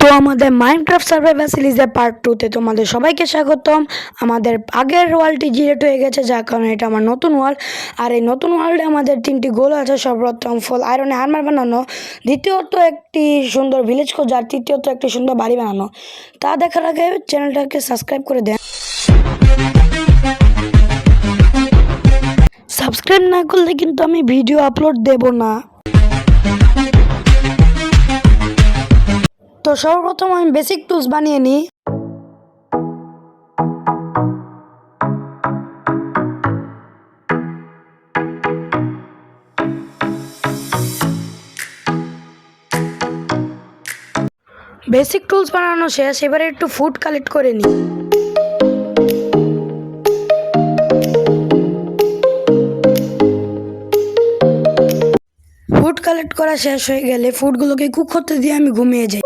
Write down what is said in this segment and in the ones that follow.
তো আমাদের Minecraft survival সিরিজের পার্ট 2 তে তোমাদের সবাইকে স্বাগতম। আমাদের আগের ওয়ার্ল্ডটি জিরেট হয়ে গেছে, যার কারণে এটা আমার নতুন ওয়ার্ল্ড। আর এই নতুন ওয়ার্ল্ডে আমাদের 3টি গোল আছে। সর্বপ্রথম ফুল আয়রনে আর্মার বানানো, দ্বিতীয়ত একটি সুন্দর ভিলেজ খোঁজা, আর তৃতীয়ত একটি সুন্দর বাড়ি বানানো। তা দেখার আগে চ্যানেলটাকে সাবস্ক্রাইব করে দেন। সাবস্ক্রাইব না করলে কিন্তু আমি ভিডিও আপলোড দেব না। তো সর্বপ্রথম আমি বেসিক টুলস বানিয়ে নিই। বেসিক টুলস বানানো শেষ, এবারে একটু ফুড কালেক্ট করে নিই। ফুড কালেক্ট করা শেষ হয়ে গেলে ফুডগুলোকে কুক করতে দিয়ে আমি ঘুমিয়ে যাই।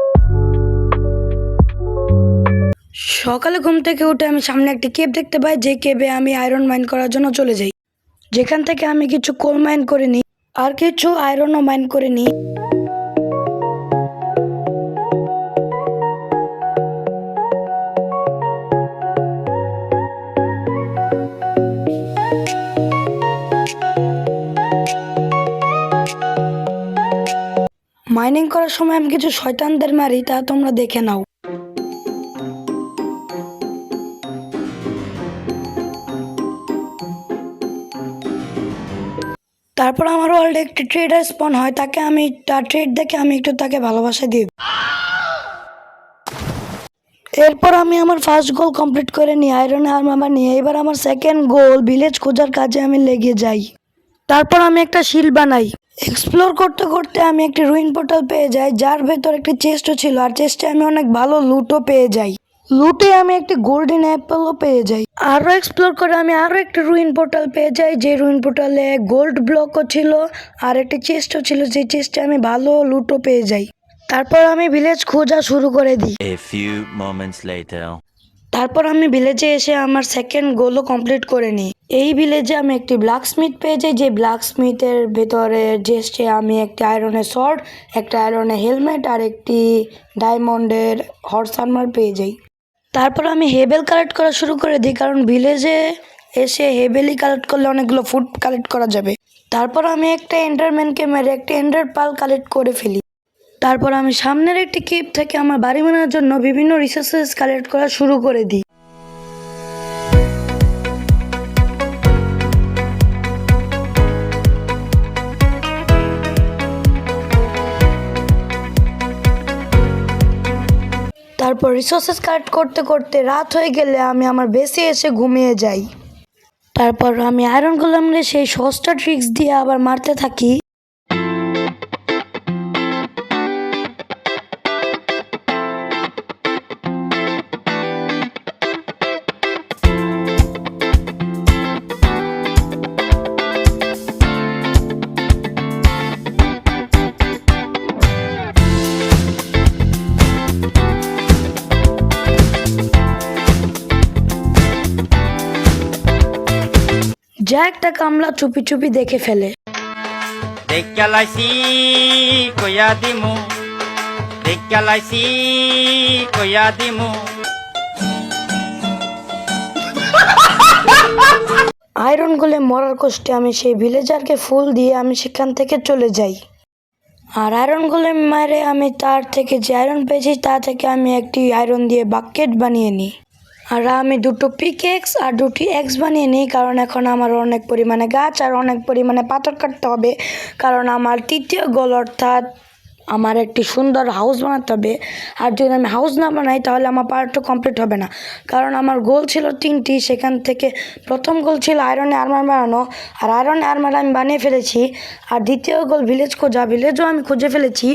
সকালে ঘুম থেকে উঠে আমি সামনে একটি কেভ দেখতে পাই, যে কেভে আমি আয়রন মাইন করার জন্য চলে যাই। যেখান থেকে আমি কিছু কোল মাইন করে নিই আর কিছু আয়রনও মাইন করে নিই। মাইনিং করার সময় আমি কিছু শয়তানদের মারি, তা তোমরা দেখে নাও। তারপর আমার ওয়ার্ল্ডে একটি ট্রেডার স্পন হয়, তার ট্রেড দেখে আমি একটু তাকে ভালোবাসা দিই। এরপর আমি আমার ফার্স্ট গোল কমপ্লিট করে নিই আয়রন আর্মার নিয়ে। এবার আমার সেকেন্ড গোল ভিলেজ খোঁজার কাজে আমি লেগে যাই। তারপর আমি একটা শিল্ড বানাই। এক্সপ্লোর করতে করতে আমি একটি রুইন পোর্টাল পেয়ে যাই, যার ভেতর একটি চেস্টও ছিল, আর চেস্টে আমি অনেক ভালো লুটও পেয়ে যাই। লুটে আমি একটি গোল্ডেন অ্যাপেলও পেয়ে যাই। আরও এক্সপ্লোর করে আমি আরও একটি রুইন পোর্টাল পেয়ে যাই, যে রুইন পোর্টালে গোল্ড ব্লকও ছিল আর একটি চেস্টও ছিল, যে চেস্টে আমি ভালো লুটও পেয়ে যাই। তারপর আমি ভিলেজ খোঁজা শুরু করে দিই। তারপর আমি ভিলেজে এসে আমার সেকেন্ড গোলও কমপ্লিট করে নিই। এই ভিলেজে আমি একটি ব্ল্যাকস্মিথ পেয়ে যাই, যে ব্ল্যাকস্মিথের ভেতরে চেস্টে আমি একটি আয়রনের শর্ট, একটা আয়রনের হেলমেট আর একটি ডায়মন্ডের হর্স আর্মার পেয়ে যাই। তারপর আমি হেবেল কালেক্ট করা শুরু করে দিই, কারণ ভিলেজে এসে হেবেলই কালেক্ট করলে অনেকগুলো ফুড কালেক্ট করা যাবে। তারপর আমি একটা এন্ডারম্যানকে মেরে একটা এন্ডার পার্ল কালেক্ট করে ফেলি। তারপর আমি সামনের একটি কেভ থেকে আমার বাড়ি বানানোর জন্য বিভিন্ন রিসোর্সেস কালেক্ট করা শুরু করে দিই। তারপর রিসোর্সেস কালেক্ট করতে করতে রাত হয়ে গেলে আমি আমার বেসে এসে ঘুমিয়ে যাই। তারপর আমি আয়রন গোলেমরে সেই সস্তা ট্রিক্স দিয়ে আবার মারতে থাকি। যা একটা কামলা চুপি চুপি দেখে ফেলে। আয়রন গোলেম মরার কষ্টে আমি সেই ভিলেজারকে ফুল দিয়ে আমি সেখান থেকে চলে যাই। আর আয়রন গোলেম মারে আমি তার থেকে যে আয়রন পেয়েছি তা থেকে আমি একটি আয়রন দিয়ে বাকেট বানিয়ে নিই। আর আমি দুটো পিকেক্স আর দুটি এক্স বানিয়ে নিই, কারণ এখন আমার অনেক পরিমাণে গাছ আর অনেক পরিমাণে পাথর কাটতে হবে, কারণ আমার তৃতীয় গোল অর্থাৎ আমার একটি সুন্দর হাউস বানাতে হবে। আর যদি আমি হাউস না বানাই তাহলে আমার পার্টটা কমপ্লিট হবে না, কারণ আমার গোল ছিল 3টি। সেখান থেকে প্রথম গোল ছিল আয়রনে আর্মার বানানো, আর আয়রনে আর্মার আমি বানিয়ে ফেলেছি। আর দ্বিতীয় গোল ভিলেজ খোঁজা, ভিলেজও আমি খুঁজে ফেলেছি।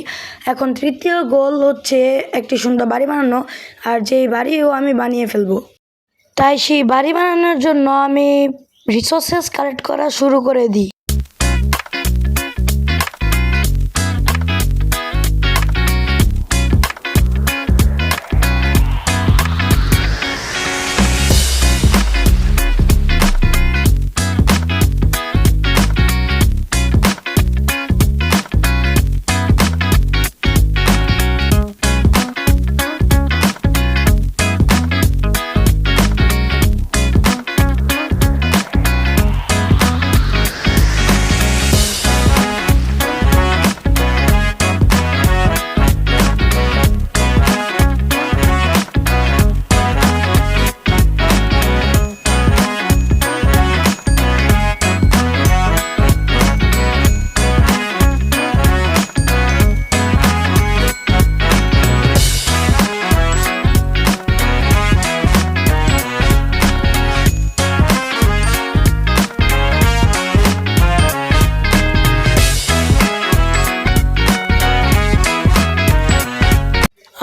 এখন তৃতীয় গোল হচ্ছে একটি সুন্দর বাড়ি বানানো, আর যেই বাড়িও আমি বানিয়ে ফেলবো। তাই সেই বাড়ি বানানোর জন্য আমি রিসোর্সেস কালেক্ট করা শুরু করে দিই।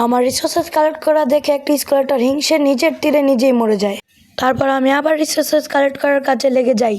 আমার রিসোর্সেস কালেক্ট করা দেখে একটা স্কেলেটর হিংসে নিজের তীরে নিজেই মরে যায়। তারপর আমি আবার রিসোর্সেস কালেক্ট করার কাজে লেগে যাই।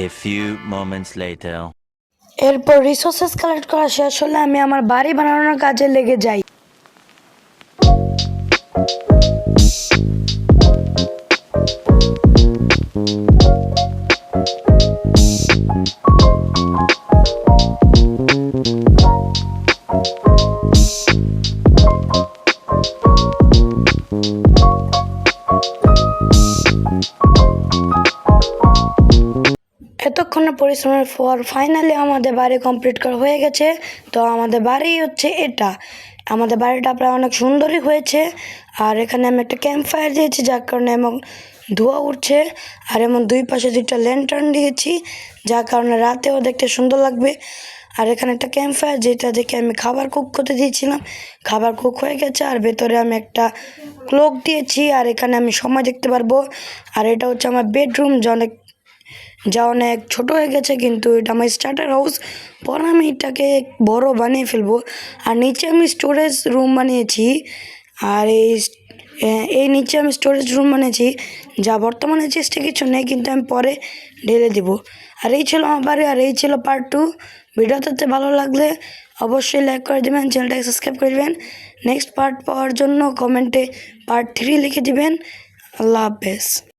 A few moments later. এরপর রিসোর্সেস কালেক্ট করা শেষ হলে আমি আমার বাড়ি বানানোর কাজে লেগে যাই। এতক্ষণের পরিশ্রমের পর ফাইনালি আমাদের বাড়ি কমপ্লিট করা হয়ে গেছে। তো আমাদের বাড়ি হচ্ছে এটা। আমাদের বাড়িটা প্রায় অনেক সুন্দরই হয়েছে। আর এখানে আমি একটা ক্যাম্প ফায়ার দিয়েছি, যার কারণে এমন ধোঁয়া উঠছে। আর এমন দুই পাশে দুইটা ল্যান্টার্ন দিয়েছি, যার কারণে রাতেও দেখতে সুন্দর লাগবে। আর এখানে একটা ক্যাম্প ফায়ার, যেটা দেখে আমি খাবার কুক করতে দিয়েছিলাম। খাবার কুক হয়ে গেছে। আর ভেতরে আমি একটা ক্লোক দিয়েছি। আর এখানে আমি সময় দেখতে পারবো। আর এটা হচ্ছে আমার বেডরুম, যা অনেক ছোট হয়ে গেছে, কিন্তু এটা আমার স্টার্টার হাউস। পর আমি এটাকে বড় বানিয়ে ফেলবো। আর নিচে আমি স্টোরেজ রুম বানিয়েছি। আর এই নিচে আমি স্টোরেজ রুম বানিয়েছি, যা বর্তমানে চেষ্টা কিছু নেই, কিন্তু আমি পরে ঢেলে দিব। আর এই ছিল আমার বাড়ি। আর এই ছিল পার্ট 2। ভিডিওটাতে ভালো লাগলে অবশ্যই লাইক করে দেবেন, চ্যানেলটাকে সাবস্ক্রাইব করে দেবেন। নেক্সট পার্ট পাওয়ার জন্য কমেন্টে পার্ট 3 লিখে দিবেন। আল্লাহ হাফেজ।